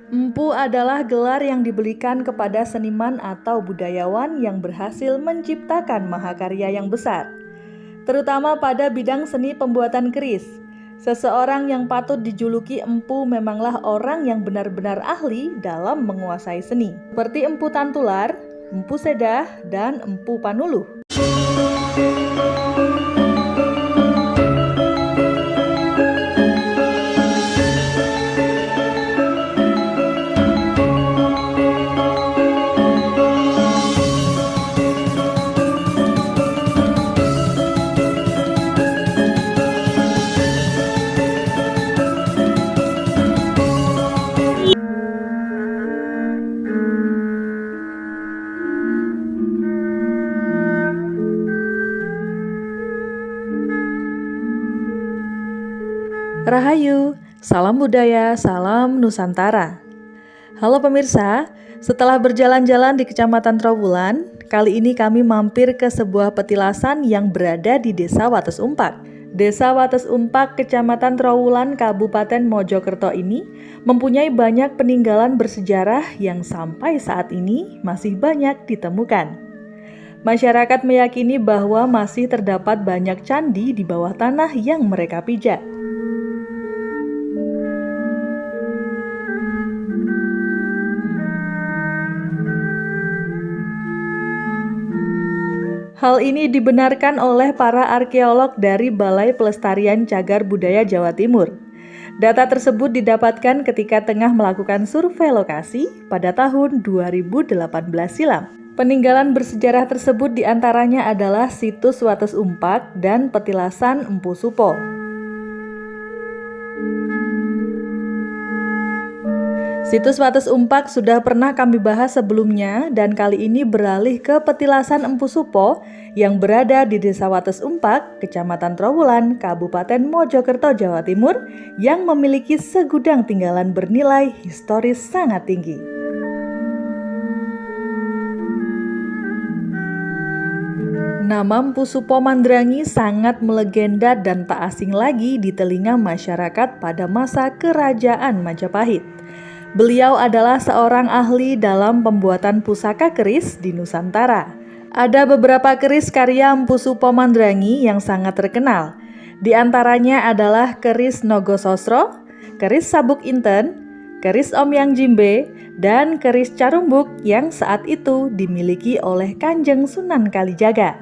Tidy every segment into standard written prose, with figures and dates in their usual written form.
Empu adalah gelar yang diberikan kepada seniman atau budayawan yang berhasil menciptakan mahakarya yang besar, terutama pada bidang seni pembuatan keris. Seseorang yang patut dijuluki empu memanglah orang yang benar-benar ahli dalam menguasai seni, seperti empu tantular, empu sedah, dan empu panuluh. Rahayu, salam budaya, salam Nusantara. Halo pemirsa, setelah berjalan-jalan di Kecamatan Trowulan, kali ini kami mampir ke sebuah petilasan yang berada di Desa Wates Umpak. Desa Wates Umpak, Kecamatan Trowulan, Kabupaten Mojokerto ini mempunyai banyak peninggalan bersejarah yang sampai saat ini masih banyak ditemukan. Masyarakat meyakini bahwa masih terdapat banyak candi di bawah tanah yang mereka pijak. Hal ini dibenarkan oleh para arkeolog dari Balai Pelestarian Cagar Budaya Jawa Timur. Data tersebut didapatkan ketika tengah melakukan survei lokasi pada tahun 2018 silam. Peninggalan bersejarah tersebut diantaranya adalah situs Wates Umpak dan petilasan Empu Supo. Situs Wates Umpak sudah pernah kami bahas sebelumnya dan kali ini beralih ke petilasan Empu Supo yang berada di Desa Wates Umpak, Kecamatan Trowulan, Kabupaten Mojokerto, Jawa Timur yang memiliki segudang tinggalan bernilai historis sangat tinggi. Nama Empu Supo Mandrangi sangat melegenda dan tak asing lagi di telinga masyarakat pada masa Kerajaan Majapahit. Beliau adalah seorang ahli dalam pembuatan pusaka keris di Nusantara. Ada beberapa keris karya Empu Supo Mandrangi yang sangat terkenal. Di antaranya adalah keris Nogososro, keris Sabuk Inten, keris Omyang Jimbe, dan keris Carumbuk yang saat itu dimiliki oleh Kanjeng Sunan Kalijaga.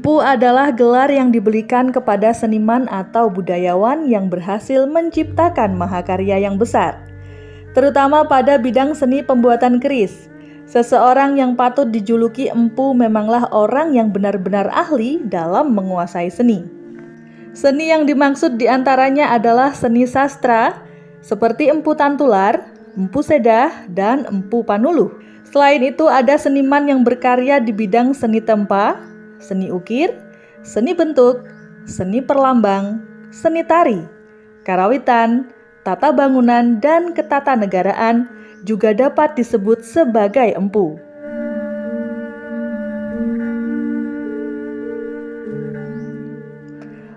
Empu adalah gelar yang diberikan kepada seniman atau budayawan yang berhasil menciptakan mahakarya yang besar, terutama pada bidang seni pembuatan keris. Seseorang yang patut dijuluki empu memanglah orang yang benar-benar ahli dalam menguasai seni. Seni yang dimaksud diantaranya adalah seni sastra, seperti empu tantular, empu sedah, dan empu panuluh. Selain itu ada seniman yang berkarya di bidang seni tempa, seni ukir, seni bentuk, seni perlambang, seni tari, karawitan, tata bangunan, dan ketatanegaraan juga dapat disebut sebagai empu.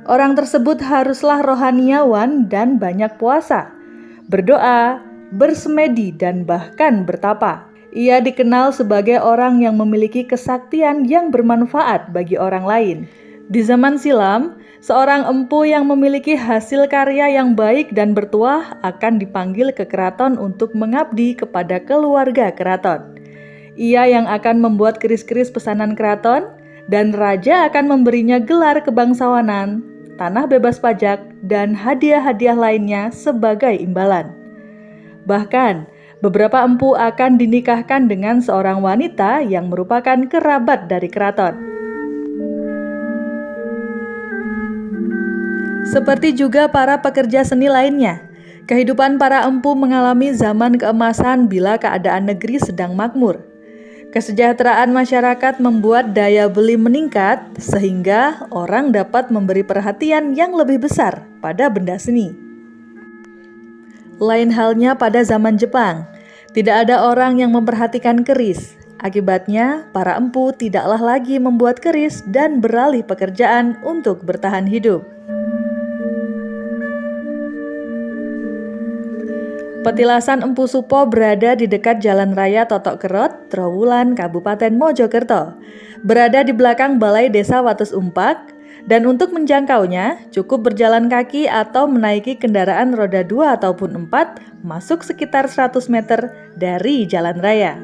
Orang tersebut haruslah rohaniawan dan banyak puasa, berdoa, bersemedi, dan bahkan bertapa. Ia dikenal sebagai orang yang memiliki kesaktian yang bermanfaat bagi orang lain. Di zaman silam, seorang empu yang memiliki hasil karya yang baik dan bertuah akan dipanggil ke keraton untuk mengabdi kepada keluarga keraton. Ia yang akan membuat keris-keris pesanan keraton, dan raja akan memberinya gelar kebangsawanan, tanah bebas pajak, dan hadiah-hadiah lainnya sebagai imbalan. Bahkan, beberapa empu akan dinikahkan dengan seorang wanita yang merupakan kerabat dari keraton. Seperti juga para pekerja seni lainnya, kehidupan para empu mengalami zaman keemasan bila keadaan negeri sedang makmur. Kesejahteraan masyarakat membuat daya beli meningkat sehingga orang dapat memberi perhatian yang lebih besar pada benda seni. Lain halnya pada zaman Jepang, tidak ada orang yang memperhatikan keris. Akibatnya, para empu tidaklah lagi membuat keris dan beralih pekerjaan untuk bertahan hidup. Petilasan Empu Supo berada di dekat Jalan Raya Totok Kerot, Trowulan, Kabupaten Mojokerto. Berada di belakang Balai Desa Wates Umpak, dan untuk menjangkaunya cukup berjalan kaki atau menaiki kendaraan roda 2 ataupun 4 masuk sekitar 100 meter dari jalan raya.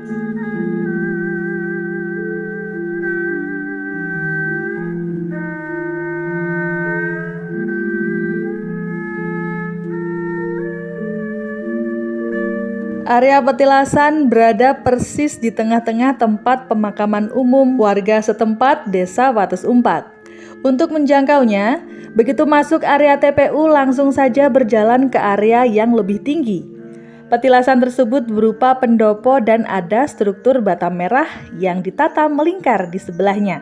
Area petilasan berada persis di tengah-tengah tempat pemakaman umum warga setempat Desa Wates Umpak. Untuk menjangkaunya, begitu masuk area TPU langsung saja berjalan ke area yang lebih tinggi. Petilasan tersebut berupa pendopo dan ada struktur bata merah yang ditata melingkar di sebelahnya.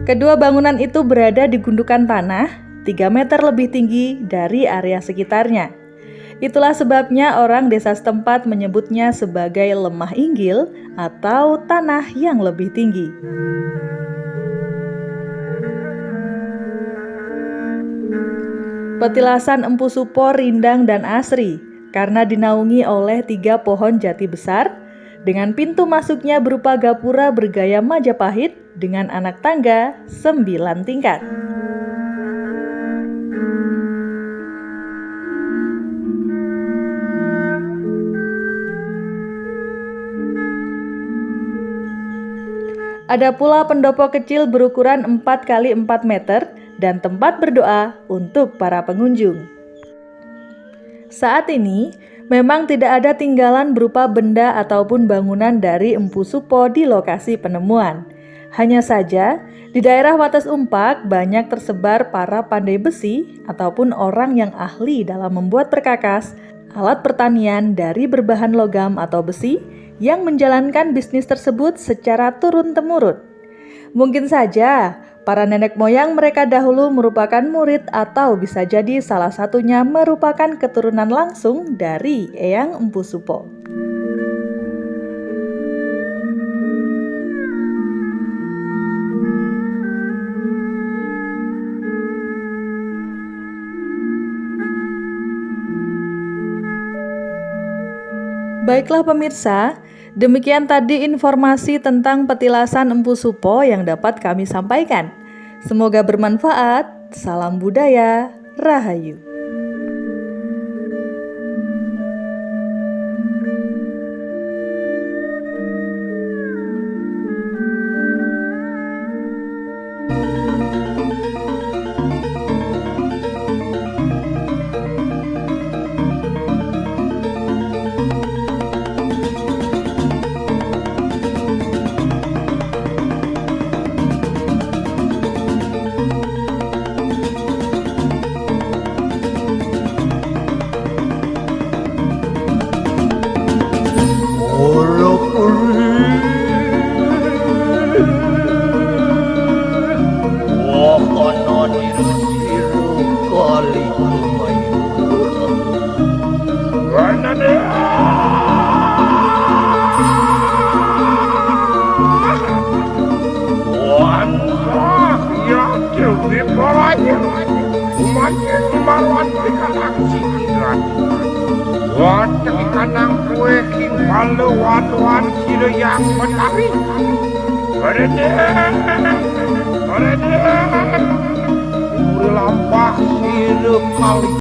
Kedua bangunan itu berada di gundukan tanah 3 meter lebih tinggi dari area sekitarnya. Itulah sebabnya orang desa setempat menyebutnya sebagai lemah inggil atau tanah yang lebih tinggi. Petilasan Empu Supo rindang dan asri karena dinaungi oleh 3 pohon jati besar, dengan pintu masuknya berupa gapura bergaya Majapahit dengan anak tangga 9 tingkat. Ada pula pendopo kecil berukuran 4 x 4 meter dan tempat berdoa untuk para pengunjung. Saat ini, memang tidak ada tinggalan berupa benda ataupun bangunan dari Empu Supo di lokasi penemuan. Hanya saja, di daerah Wates Umpak banyak tersebar para pandai besi ataupun orang yang ahli dalam membuat perkakas, alat pertanian dari berbahan logam atau besi yang menjalankan bisnis tersebut secara turun-temurun. Mungkin saja para nenek moyang mereka dahulu merupakan murid atau bisa jadi salah satunya merupakan keturunan langsung dari Eyang Empu Supo. Baiklah pemirsa, demikian tadi informasi tentang petilasan Empu Supo yang dapat kami sampaikan. Semoga bermanfaat. Salam budaya, Rahayu. Kanang kue king palu wan siro yang menari. Berede, uri lampah siro kali.